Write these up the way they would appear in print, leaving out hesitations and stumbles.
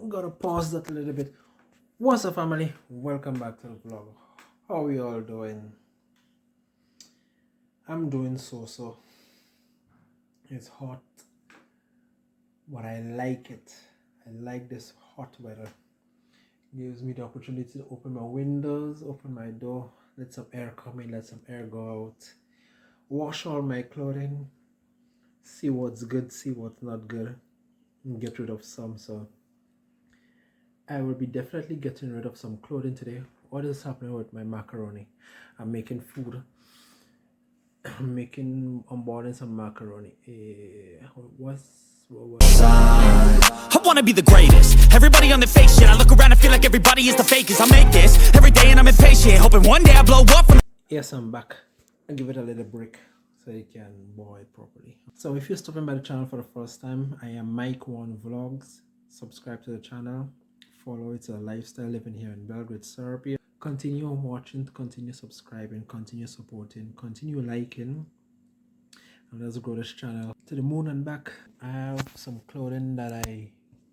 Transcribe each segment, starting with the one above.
Gotta pause that a little bit. What's up, family? Welcome back to the vlog. How are we all doing? I'm doing so. It's hot, but I like it. I like this hot weather. Gives me the opportunity to open my windows, open my door, let some air come in, let some air go out, wash all my clothing, see what's good, see what's not good, and get rid of some. So I will be definitely getting rid of some clothing today. What is happening with my macaroni? I'm making food. I'm boiling some macaroni. I wanna be the greatest. Everybody on the fake shit. I look around and feel like everybody is the fakest. I make this every day and I'm impatient, hoping one day I blow up from. Yes, I'm back. I'll give it a little break so you can boil it properly. So if you're stopping by the channel for the first time, I am Mike One Vlogs. Subscribe to the channel. Follow. It's a lifestyle living here in Belgrade, Serbia. Continue watching, continue subscribing, continue supporting, continue liking, and let's grow this channel to the moon and back. I have some clothing that I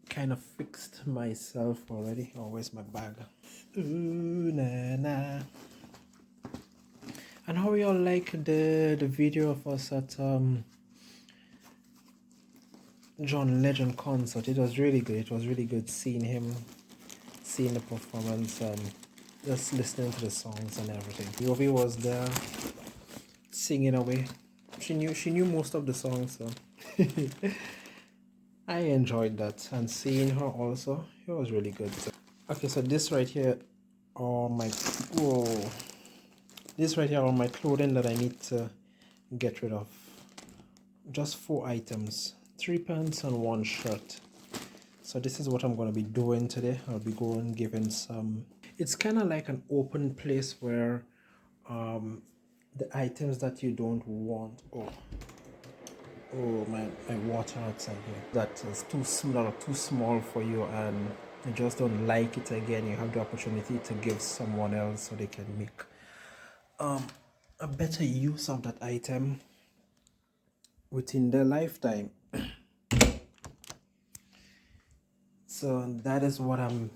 kind of fixed myself already. Oh, where's my bag? Ooh, nah, nah. And how y'all like the video of us at John Legend concert? It was really good. It was really good seeing him, seeing the performance, and just listening to the songs and everything. Yovi was there singing away. She knew most of the songs, so I enjoyed that. And seeing her also, it was really good. So, okay, so this right here are my this right here are my clothing that I need to get rid of. Just 4 items, 3 pants and 1 shirt. So this is what I'm going to be doing today. I'll be going giving some. It's kind of like an open place where the items that you don't want. Oh, my water outside here. That is too small for you, and you just don't like it again. You have the opportunity to give someone else so they can make a better use of that item within their lifetime. So that is what I'm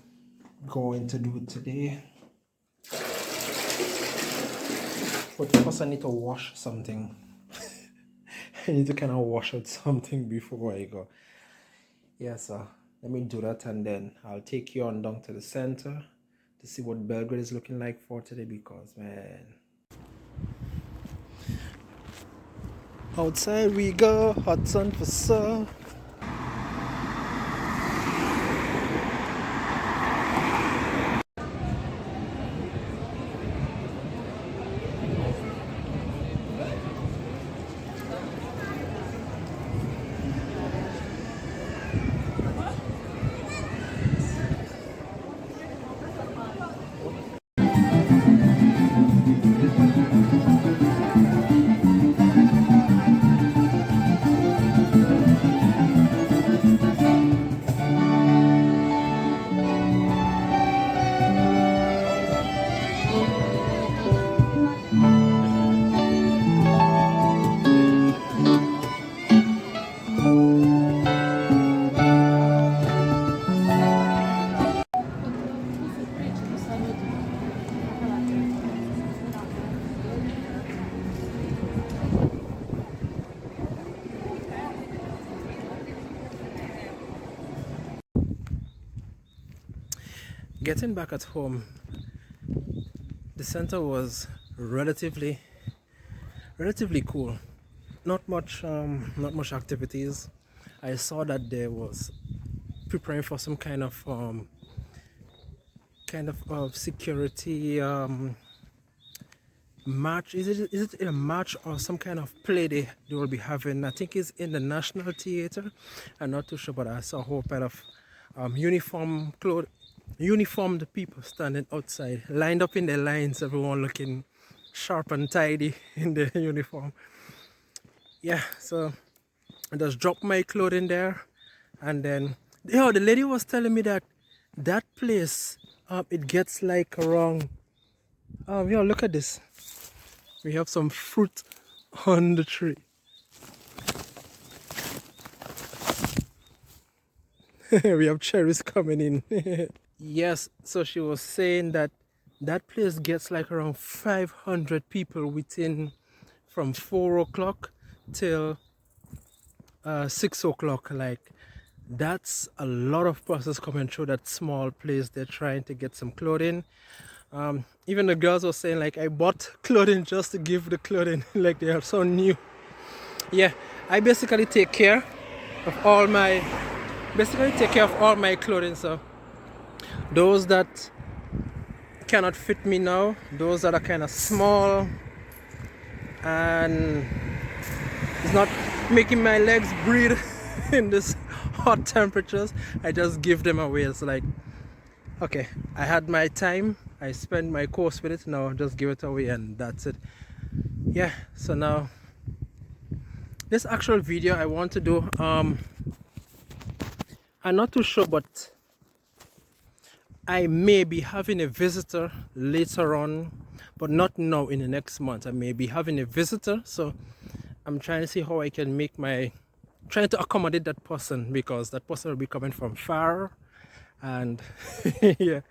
going to do today. But first I need to wash something. I need to kind of wash out something before I go. Yeah, so let me do that, and then I'll take you on down to the center to see what Belgrade is looking like for today, because man, outside we go, hot sun for sure. Getting back at home, the center was relatively cool. Not much activities. I saw that there was preparing for some kind of security match. Is it a match or some kind of play they will be having? I think it's in the National Theatre. I'm not too sure, but I saw a whole pair of uniformed people standing outside, lined up in their lines, everyone looking sharp and tidy in their uniform. Yeah, so I just dropped my clothing there, and then the lady was telling me that place it gets like around look at this. We have some fruit on the tree. We have cherries coming in. Yes, so she was saying that that place gets like around 500 people within from 4 o'clock till 6 o'clock. Like, that's a lot of persons coming through that small place. They're trying to get some clothing. Even the girls were saying, like, I bought clothing just to give the clothing. Like, they are so new. Yeah, I basically take care of all my clothing. So those that cannot fit me now, those that are kind of small and it's not making my legs breathe in this hot temperatures, I just give them away. It's like, okay, I had my time, I spent my course with it, now just give it away and that's it. Yeah, so now this actual video I want to do, I'm not too sure, but I may be having a visitor later on, but not now, in the next month. I may be having a visitor, so I'm trying to see how I can make trying to accommodate that person, because that person will be coming from far, and yeah,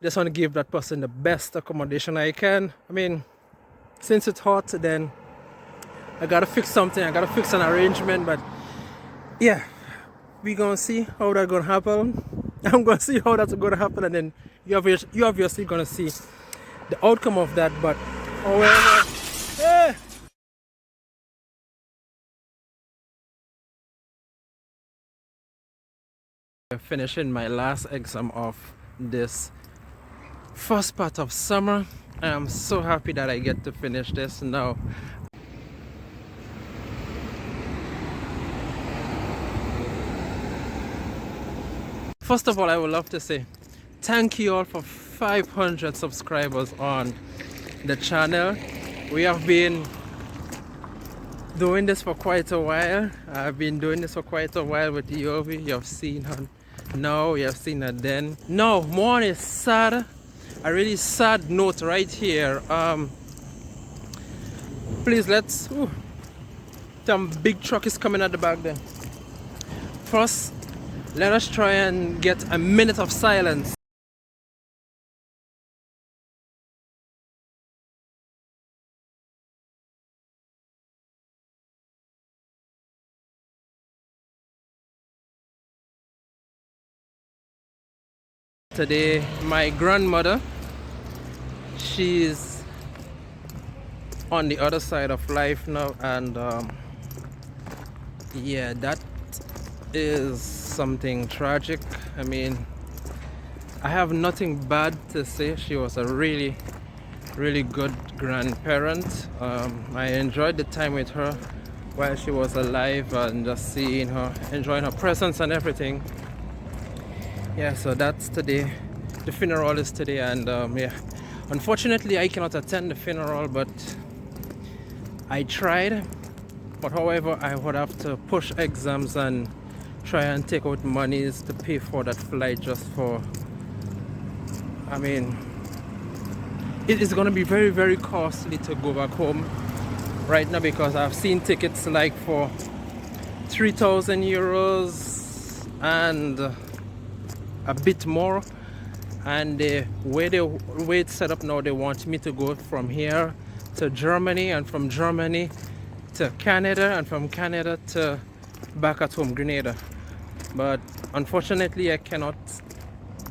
just want to give that person the best accommodation I can. I mean, since it's hot, then I gotta fix something, I gotta fix an arrangement, but yeah, we gonna see how that's gonna happen. I'm gonna see how that's gonna happen, and then you obviously gonna see the outcome of that. But however, finishing my last exam of this first part of summer, and I'm so happy that I get to finish this now. First of all, I would love to say thank you all for 500 subscribers on the channel. We have been doing this for quite a while. I've been doing this for quite a while with Yovi. You have seen her now, you have seen her then. Now, more is sad. A really sad note right here. Please, some big truck is coming at the back then. First, let us try and get a minute of silence. Today, my grandmother, she's on the other side of life now, and yeah, that is something tragic. I mean, I have nothing bad to say. She was a really good grandparent. I enjoyed the time with her while she was alive, and just seeing her, enjoying her presence and everything. Yeah, so that's today. The funeral is today, and yeah, unfortunately I cannot attend the funeral, but I tried. But however, I would have to push exams and try and take out monies to pay for that flight, just for, I mean, it is going to be very costly to go back home right now, because I've seen tickets like for 3,000 euros and a bit more, and the way it's set up now, they want me to go from here to Germany, and from Germany to Canada, and from Canada to back at home, Grenada. But unfortunately I cannot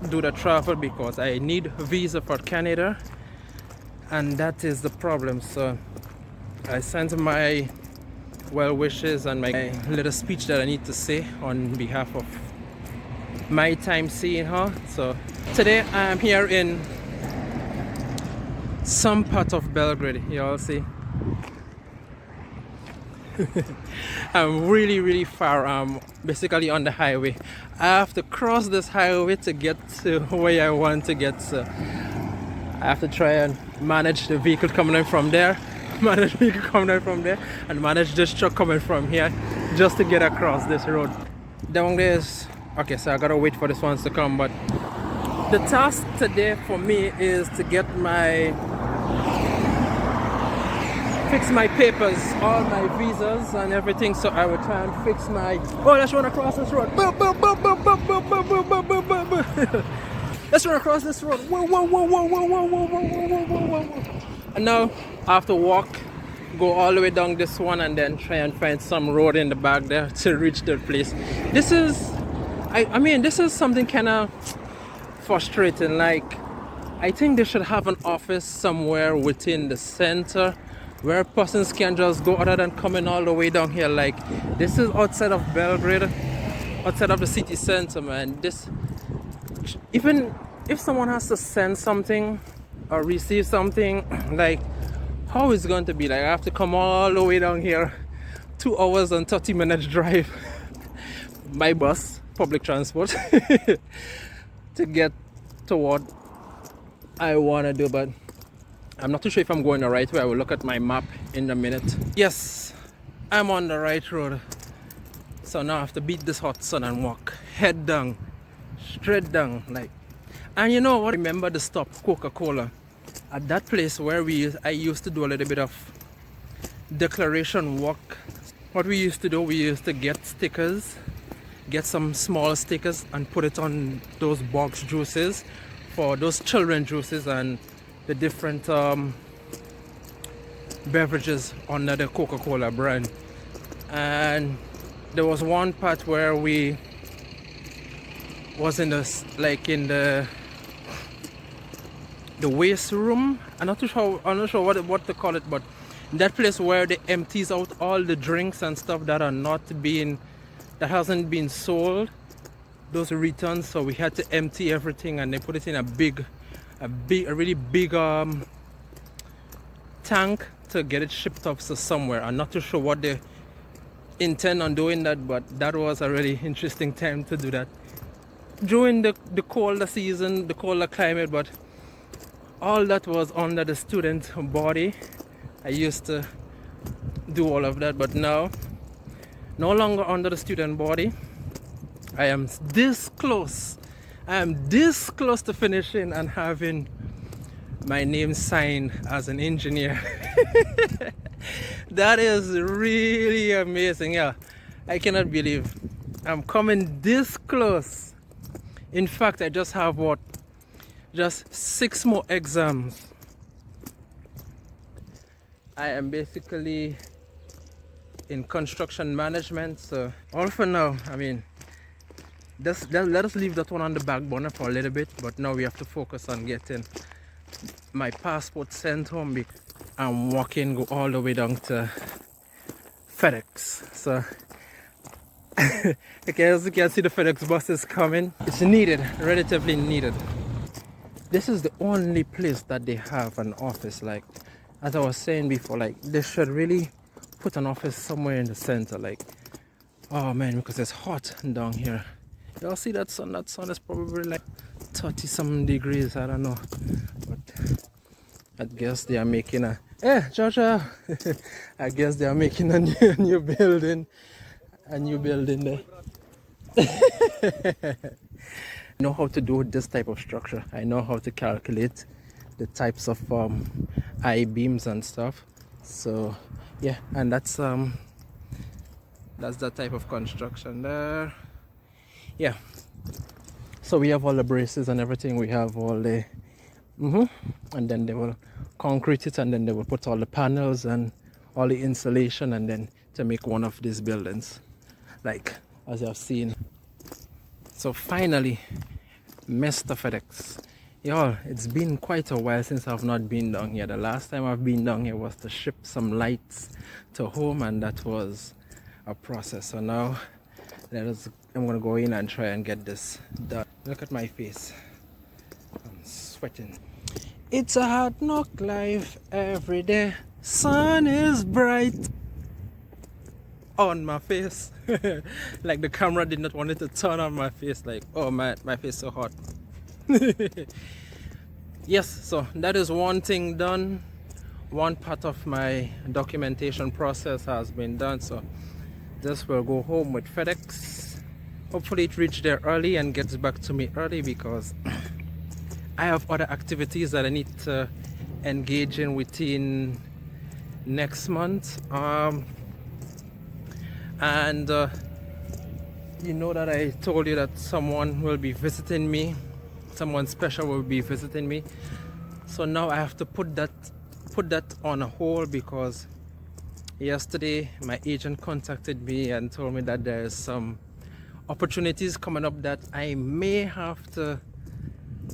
do the travel because I need a visa for Canada, and that is the problem. So I sent my well wishes and my little speech that I need to say on behalf of my time seeing her. So today I'm here in some part of Belgrade, you all see. I'm really far, basically on the highway. I have to cross this highway to get to where I want to get, so I have to try and manage the vehicle coming in from there, manage the vehicle coming in from there, and manage this truck coming from here, just to get across this road. Down there is, okay, so I gotta wait for this one to come, but the task today for me is to get my fix my papers, all my visas and everything, so I will try and fix my... Oh, let's run across this road. Boom, boom, boom, boom, boom, boom, boom, boom, boom, boom, boom, boom. Let's run across this road. Whoa, whoa, whoa, whoa, whoa, whoa, whoa, whoa, whoa, whoa, whoa. And now I have to walk, go all the way down this one, and then try and find some road in the back there to reach that place. This is, I mean, this is something kind of frustrating. Like, I think they should have an office somewhere within the center where persons can just go, other than coming all the way down here. Like, this is outside of Belgrade, outside of the city center, man. This, even if someone has to send something or receive something, like, how is it going to be? Like, I have to come all the way down here, 2 hours and 30 minutes drive by bus, public transport, to get to what I want to do. But I'm not too sure if I'm going the right way. I will look at my map in a minute. Yes, I'm on the right road. So now I have to beat this hot sun and walk head down, straight down. Like, and you know what? Remember the stop, Coca-Cola. At that place where I used to do a little bit of declaration work. What we used to do, we used to get stickers, get some small stickers and put it on those box juices, for those children juices and the different beverages under the Coca-Cola brand. And there was one part where we was in the, like, in the waste room. I'm not sure what to call it, but that place where they empties out all the drinks and stuff that are not being, that hasn't been sold, those returns. So we had to empty everything, and they put it in a really big tank to get it shipped off to somewhere. I'm not too sure what they intend on doing that, but that was a really interesting time to do that during the colder season, the colder climate. But all that was under the student body. I used to do all of that, but now no longer under the student body. I am this close to finishing and having my name signed as an engineer. That is really amazing. Yeah, I cannot believe I'm coming this close. In fact, I just have just 6 more exams. I am basically in construction management, so all for now. I mean, let us leave that one on the back burner for a little bit, but now we have to focus on getting my passport sent home and go all the way down to FedEx. So okay, as you can see, the FedEx bus is coming. It's needed, relatively needed. This is the only place that they have an office. Like, as I was saying before, like, they should really put an office somewhere in the center. Like, oh man, because it's hot down here. Y'all see that sun? That sun is probably like 30 some degrees, I don't know. But I guess they are making a, Georgia. I guess they are making a new building. A new building there. I know how to do this type of structure. I know how to calculate the types of I-beams and stuff. So yeah, and that's that type of construction there. Yeah, so we have all the braces and everything. We have all the and then they will concrete it, and then they will put all the panels and all the insulation, and then to make one of these buildings, like as you have seen. So finally, Mr. FedEx. Y'all, it's been quite a while since I've not been down here. The last time I've been down here was to ship some lights to home, and that was a process. So now I'm gonna go in and try and get this done. Look at my face, I'm sweating. It's a hard knock life every day. Sun is bright on my face. Like the camera did not want it to turn on my face. Like, oh man, my face so hot. Yes, so that is one thing done. One part of my documentation process has been done. So this will go home with FedEx. Hopefully it reaches there early and gets back to me early, because I have other activities that I need to engage in within next month. And you know that I told you that someone will be visiting me, someone special will be visiting me. So now I have to put that on a hold, because yesterday my agent contacted me and told me that there's some opportunities coming up that I may have to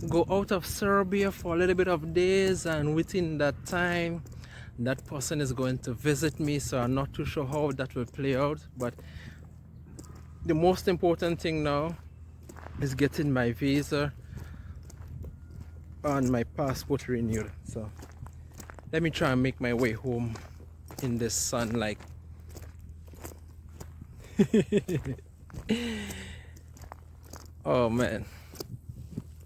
go out of Serbia for a little bit of days, and within that time that person is going to visit me. So I'm not too sure how that will play out, but the most important thing now is getting my visa and my passport renewed. So let me try and make my way home in this sun, like oh man.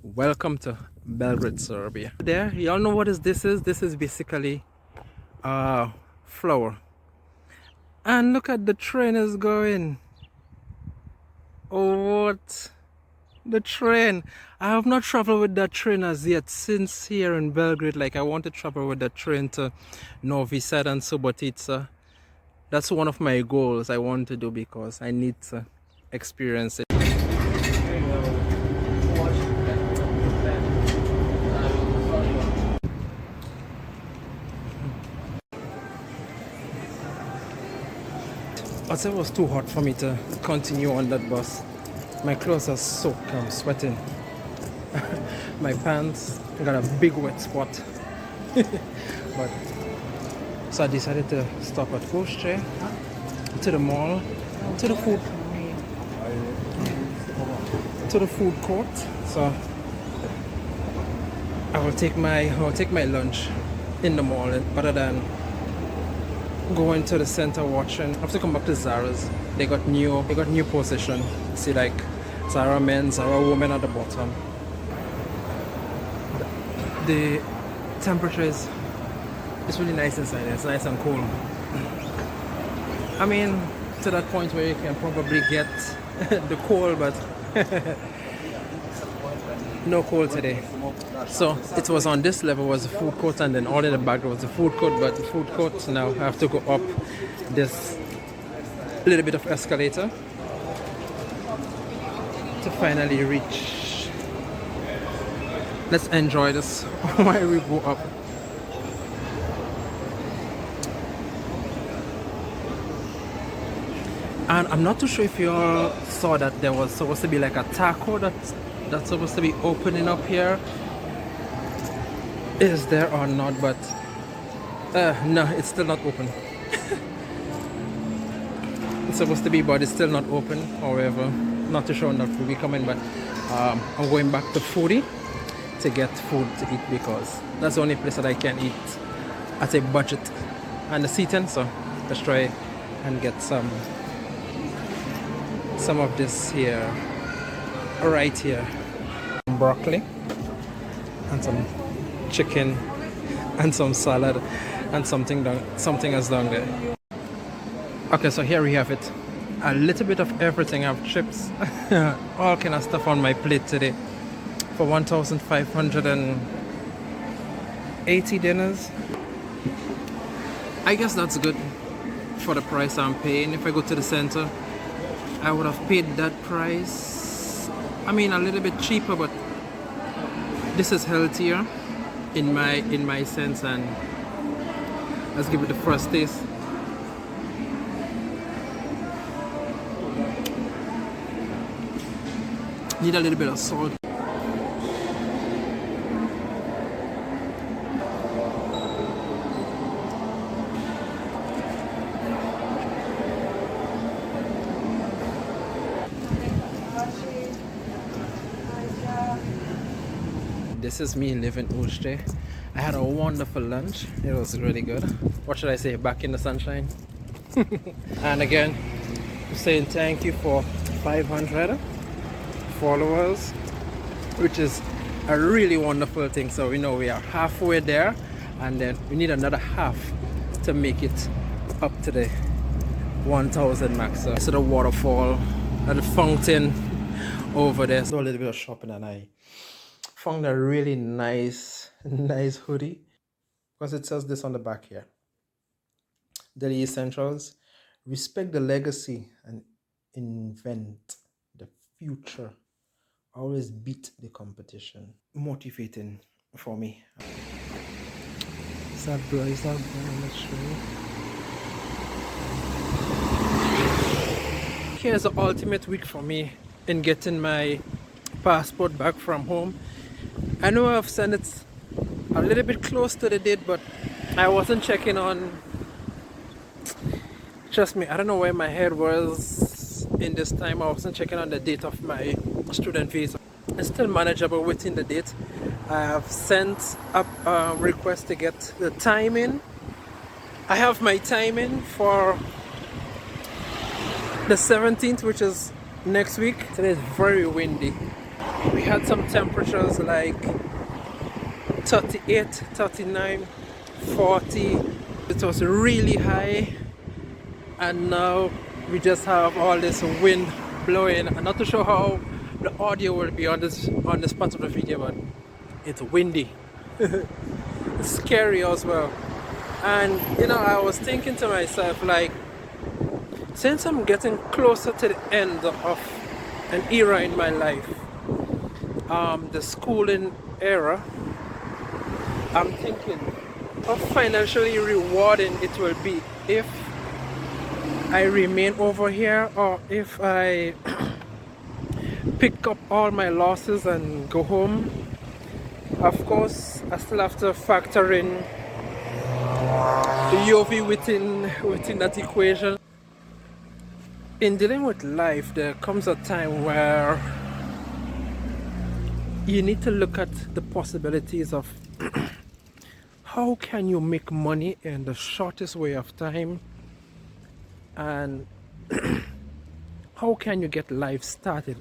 Welcome to Belgrade, Serbia. There, y'all know what this is? This is basically flour. And look at the train is going. Oh, what? The train. I have not traveled with that train as yet since here in Belgrade. Like, I want to travel with that train to Novi Sad and Subotica. That's one of my goals I want to do, because I need to experience it. I said it was too hot for me to continue on that bus. My clothes are soaked, I'm sweating. My pants got a big wet spot. But so I decided to stop at Koshche, to the mall, to the food court. So I will take my lunch in the mall rather than going to the center watching. I have to come back to Zara's. They got new position. See, like Zara men, Zara women at the bottom. The temperature is really nice inside. It's nice and cool. I mean, to that point where you can probably get the cold, but no cold today. So it was on this level was the food court, and then all in the back was the food court. But the food court now I have to go up this little bit of escalator to finally reach. Let's enjoy this while we go up. And I'm not too sure if you all saw that there was supposed to be like a taco that's supposed to be opening up here. Is there or not? But no, it's still not open. It's supposed to be, but it's still not open. However, not too sure when that will be coming. But I'm going back to Foodie to get food to eat, because that's the only place that I can eat at a budget and the seating. So let's try and get some of this here, right here. Some broccoli and some chicken and some salad and something else down there. Okay, so here we have it. A little bit of everything. I have chips, all kind of stuff on my plate today for 1,580 dinners. I guess that's good for the price I'm paying. If I go to the center, I would have paid that price. I mean, a little bit cheaper, but this is healthier in my sense. And let's give it the first taste. Need a little bit of salt. This is me living Ušte. I had a wonderful lunch. It was really good. What should I say? Back in the sunshine. And again, saying thank you for 500 followers, which is a really wonderful thing. So we know we are halfway there, and then we need another half to make it up to the 1,000 max. So the waterfall and the fountain over there. So a little bit of shopping, and I found a really nice hoodie, because it says this on the back here. Daily essentials. Respect the legacy and invent the future. Always beat the competition. Motivating for me. Is that blur? Is that blur? I'm not sure. Here's the ultimate week for me in getting my passport back from home. I know I've sent it a little bit close to the date, but I wasn't checking on. Trust me, I don't know where my head was in this time. I wasn't checking on the date of my student visa. It's still manageable within the date. I have sent up a request to get the timing. I have my timing for the 17th, which is next week. Today is very windy. We had some temperatures like 38, 39, 40. It was really high, and now we just have all this wind blowing. I'm not too sure how the audio will be on this part of the video, but it's windy. It's scary as well. And you know, I was thinking to myself, like, since I'm getting closer to the end of an era in my life, the schooling era, I'm thinking how financially rewarding it will be if I remain over here, or if I pick up all my losses and go home. Of course, I still have to factor in the UV within that equation. In dealing with life, there comes a time where you need to look at the possibilities of how can you make money in the shortest way of time, and how can you get life started.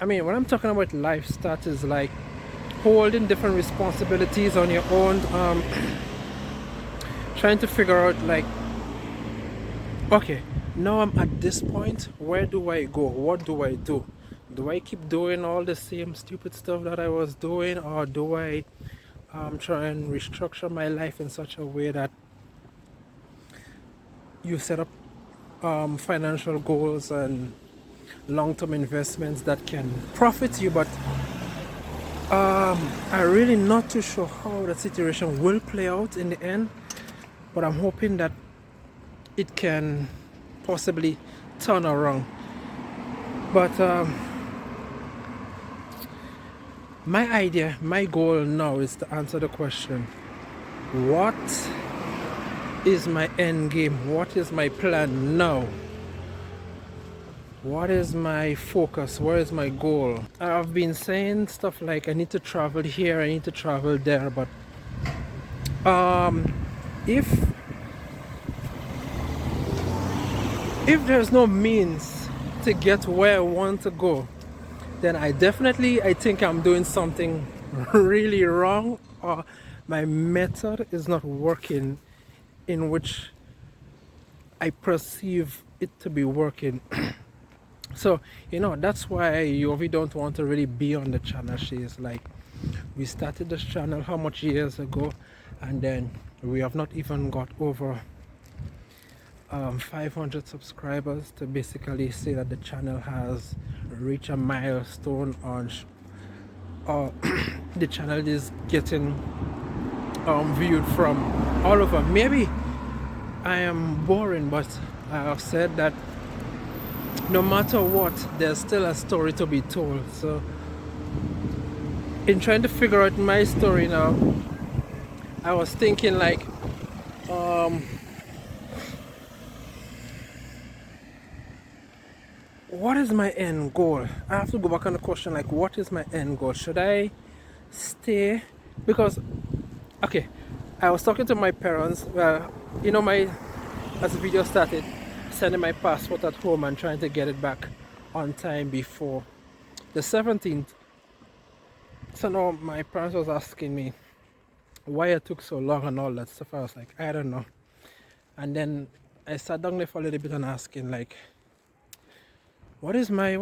I mean, when I'm talking about life start, is like holding different responsibilities on your own, trying to figure out, like, okay, now I'm at this point, where do I go? What do I do? Do I keep doing all the same stupid stuff that I was doing, or do I try and restructure my life in such a way that you set up financial goals and long-term investments that can profit you? But I'm really not too sure how the situation will play out in the end, but I'm hoping that it can possibly turn around. But my goal now is to answer the question, what is my end game? What is my plan now? What is my focus? Where is my goal? I've been saying stuff like I need to travel here, I need to travel there, but if there's no means to get where I want to go, then I think I'm doing something really wrong, or my method is not working in which I perceive it to be working. So, you know, that's why we don't want to really be on the channel. She's like, we started this channel how much years ago, and then we have not even got over 500 subscribers to basically say that the channel has reached a milestone on the channel is getting viewed from all over. Maybe I am boring, but I have said that no matter what, there's still a story to be told. So in trying to figure out my story now, I was thinking, like, what is my end goal? I have to go back on the question, like, what is my end goal? Should I stay? Because, okay, I was talking to my parents. You know, as the video started, sending my passport at home and trying to get it back on time before the 17th. So now my parents was asking me why it took so long and all that stuff. I was like, I don't know. And then I sat down there for a little bit and asking, like, what is my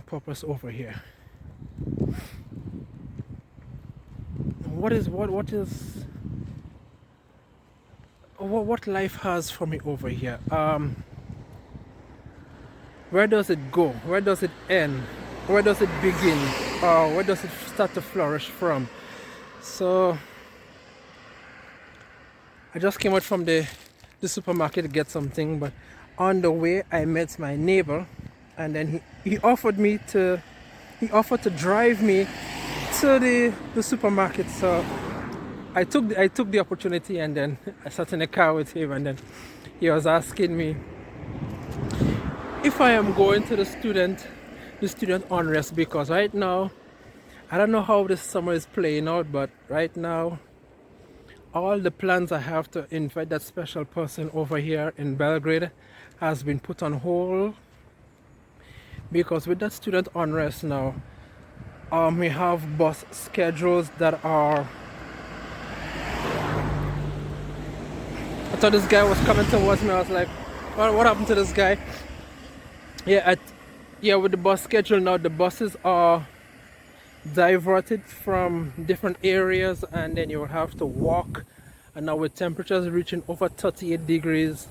purpose over here? What is what life has for me over here. Where does it go? Where does it end? Where does it begin? Where does it start to flourish from? So I just came out from the supermarket to get something, but on the way I met my neighbor, and then he offered to drive me to the supermarket. So I took the opportunity, and then I sat in the car with him, and then he was asking me if I am going to the student unrest, because right now I don't know how this summer is playing out, but right now all the plans I have to invite that special person over here in Belgrade has been put on hold, because with that student unrest now, we have bus schedules that are. I thought this guy was coming towards me. I was like, what happened to this guy? Yeah, with the bus schedule now, the buses are diverted from different areas, and then you will have to walk. And now with temperatures reaching over 38 degrees,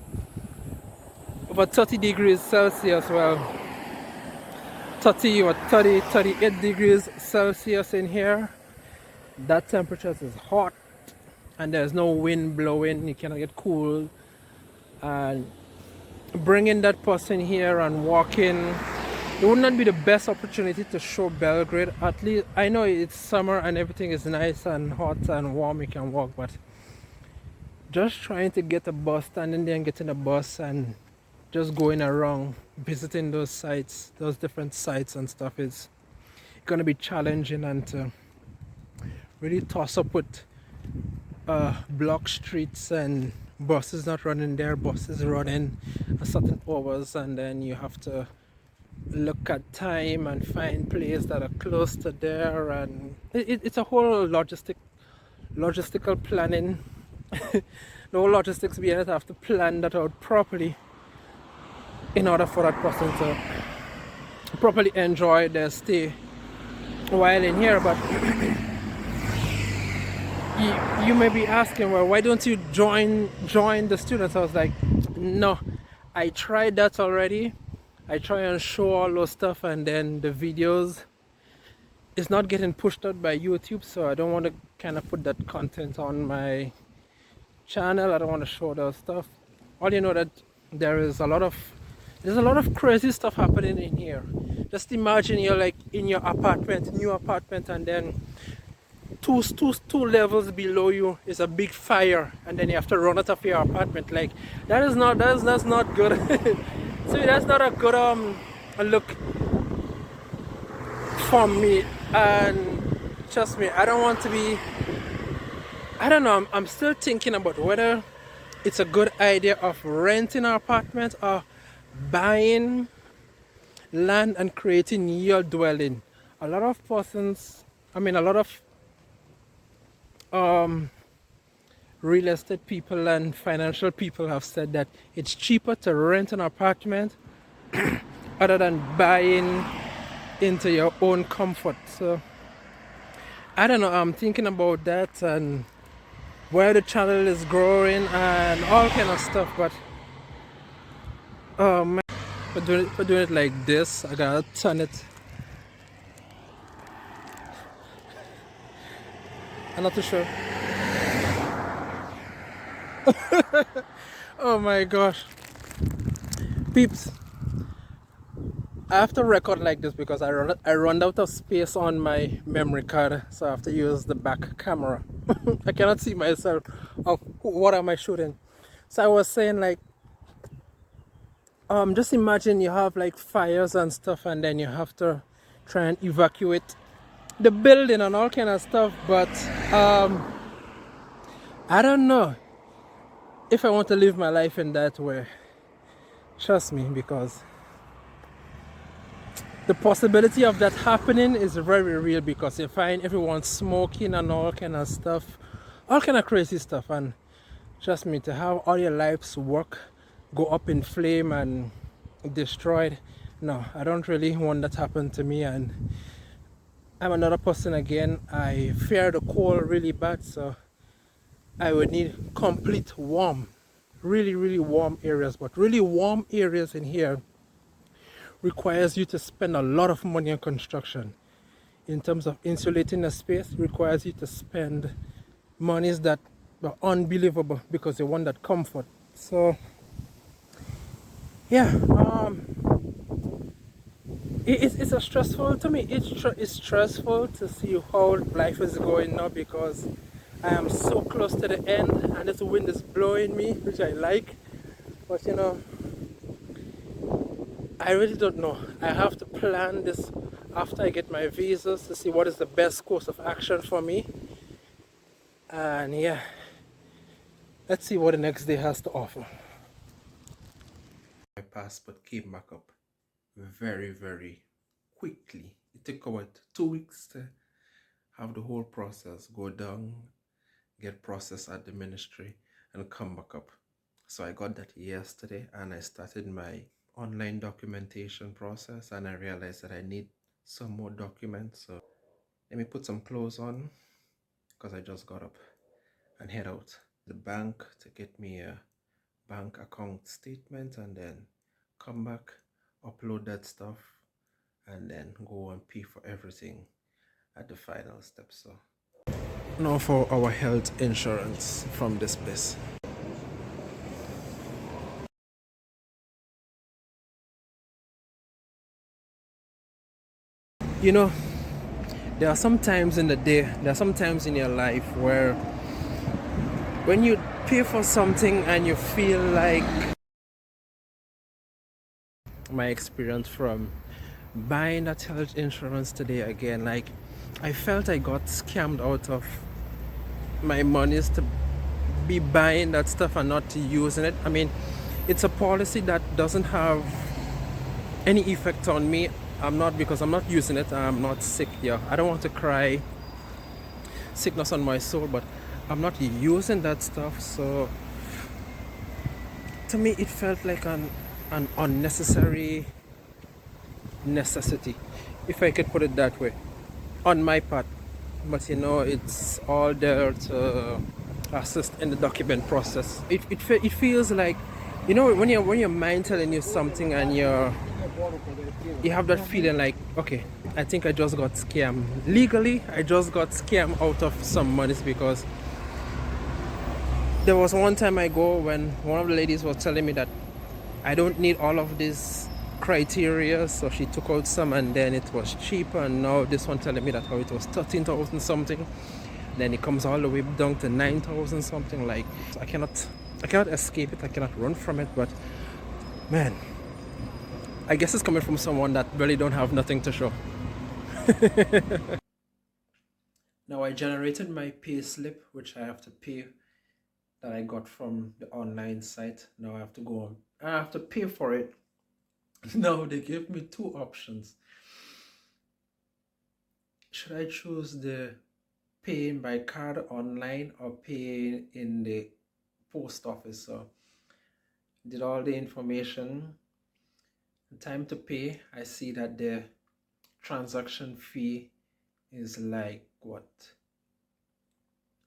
over 30 degrees Celsius, well, 30 or 30, 38 degrees Celsius in here, that temperature is hot, and there's no wind blowing, you cannot get cool. And bringing that person here and walking, it would not be the best opportunity to show Belgrade. At least I know it's summer and everything is nice and hot and warm, you can walk, but just trying to get a bus, standing there and getting a bus and just going around visiting those sites, those different sites and stuff, is going to be challenging. And to really toss up with block streets and buses not running there, buses running at certain hours, and then you have to look at time and find places that are close to there, and it's a whole logistical planning. The whole logistics behind it, have to plan that out properly in order for that person to properly enjoy their stay while in here. But you may be asking, well, why don't you join the students? I was like, no, I tried that already. I try and show all those stuff, and then the videos is not getting pushed out by YouTube, so I don't want to kind of put that content on my channel. I don't want to show those stuff. All you know that there's a lot of crazy stuff happening in here. Just imagine you're like in your new apartment, and then two levels below you is a big fire, and then you have to run out of your apartment. Like that's not good. So that's not a good look for me. And trust me, I don't want to be, I don't know, I'm still thinking about whether it's a good idea of renting an apartment or buying land and creating your dwelling. A lot of real estate people and financial people have said that it's cheaper to rent an apartment other than buying into your own comfort. So I don't know, I'm thinking about that and where the channel is growing and all kind of stuff. But oh man, for doing it like this, I gotta turn it. I'm not too sure. Oh my gosh, peeps, I have to record like this because I run out of space on my memory card, so I have to use the back camera. I cannot see myself of what am I shooting. So I was saying, like, just imagine you have like fires and stuff, and then you have to try and evacuate the building and all kind of stuff. But I don't know if I want to live my life in that way. Trust me, because the possibility of that happening is very real, because you find everyone smoking and all kind of stuff, all kind of crazy stuff. And trust me, to have all your life's work go up in flame and destroyed, no, I don't really want that to happen to me. And I'm another person again, I fear the cold really bad, so I would need complete warmth. really warm areas, but really warm areas in here requires you to spend a lot of money on construction. In terms of insulating a space, requires you to spend monies that are unbelievable because they want that comfort. So yeah, it's a stressful to me. It's stressful to see how life is going now because I am so close to the end and this wind is blowing me, which I like. But you know, I really don't know. I have to plan this after I get my visas to see what is the best course of action for me. And yeah, let's see what the next day has to offer. My passport came back up very quickly. It took about 2 weeks to have the whole process go down, get processed at the ministry, and come back up. So I got that yesterday and I started my online documentation process, and I realized that I need some more documents. So let me put some clothes on because I just got up and head out to the bank to get me a bank account statement, and then come back, upload that stuff, and then go and pay for everything at the final step. So now for our health insurance from this place. You know, there are some times in the day, there are some times in your life where when you pay for something and you feel like, my experience from buying that health insurance today again, like I felt I got scammed out of my monies to be buying that stuff and not using it. I mean, it's a policy that doesn't have any effect on me. Because I'm not using it, I'm not sick. Yeah, I don't want to cry sickness on my soul, but I'm not using that stuff. So to me it felt like an unnecessary necessity, if I could put it that way, on my part. But you know, it's all there to assist in the document process. It feels like, you know, when your mind telling you something and you have that feeling like, okay, I think I just got scammed. Legally, I just got scammed out of some monies, because there was one time I go when one of the ladies was telling me that I don't need all of this criteria, so she took out some and then it was cheaper, and now this one telling me that how it was 13,000 something, then it comes all the way down to 9,000 something. Like, I cannot escape it, I cannot run from it. But man, I guess it's coming from someone that really don't have nothing to show. Now I generated my pay slip, which I have to pay, that I got from the online site. Now I have to go on, I have to pay for it. Now they gave me two options. Should I choose the paying by card online or paying in the post office? So did all the information. Time to pay, I see that the transaction fee is like what,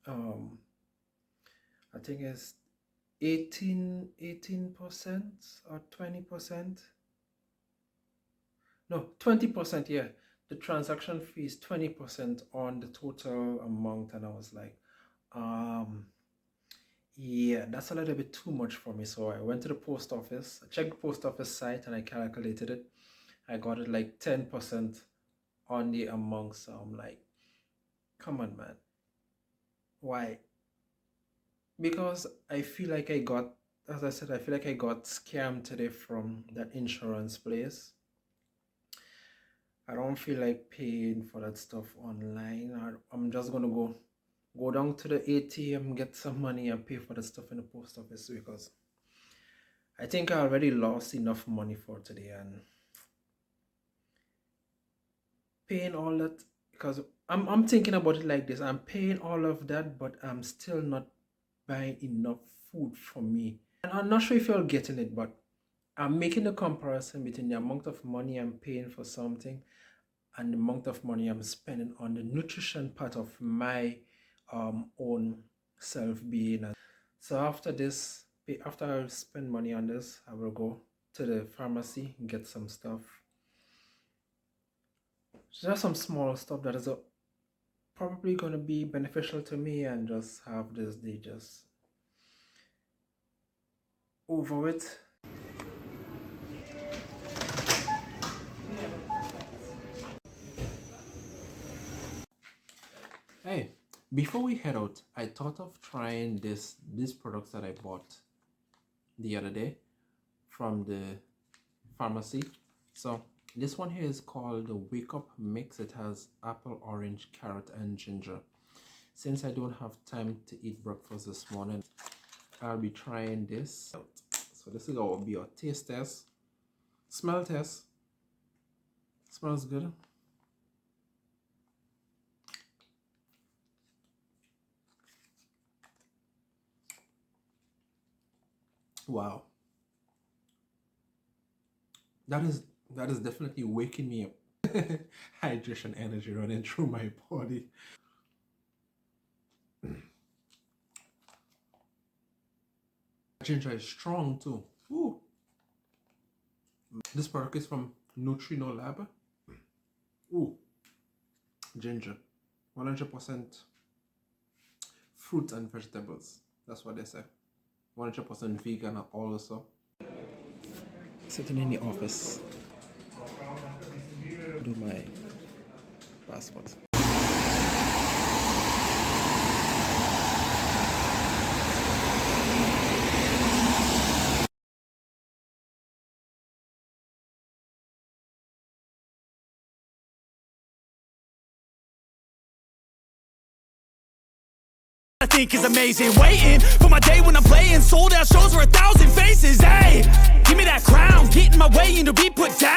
I think it's 18% or 20%. No, 20%. Yeah, the transaction fee is 20% on the total amount. And I was like, yeah, that's a little bit too much for me. So I went to the post office, I checked the post office site, and I calculated it. I got it like 10% on the amount. So I'm like, come on, man, why? Because I feel like I got, as I said, I feel like I got scammed today from that insurance place. I don't feel like paying for that stuff online. I'm just gonna go down to the ATM, get some money, and pay for the stuff in the post office, because I think I already lost enough money for today. And paying all that, because I'm thinking about it like this, I'm paying all of that, but I'm still not buying enough food for me. And I'm not sure if you're getting it, but I'm making a comparison between the amount of money I'm paying for something and the amount of money I'm spending on the nutrition part of my own self-being. So after this after I spend money on this, I will go to the pharmacy and get some stuff. Just some small stuff that is probably going to be beneficial to me, and just have this day just over it. Hey, before we head out, I thought of trying these products that I bought the other day from the pharmacy. So this one here is called the Wake Up Mix. It has apple, orange, carrot, and ginger. Since I don't have time to eat breakfast this morning, I'll be trying this out. So this is going to be our taste test, smell test. Smells good. Wow, that is definitely waking me up. Hydration, energy running through my body. Ginger is strong too. Ooh. This product is from Nutrino Lab. Ooh, ginger, 100% fruit and vegetables. That's what they say. 100% vegan also. Sitting in the office, do my passport. I think is amazing, waiting for my day when I'm playing sold out shows for 1,000 faces. Hey, give me that crown, get in my way and to be put down.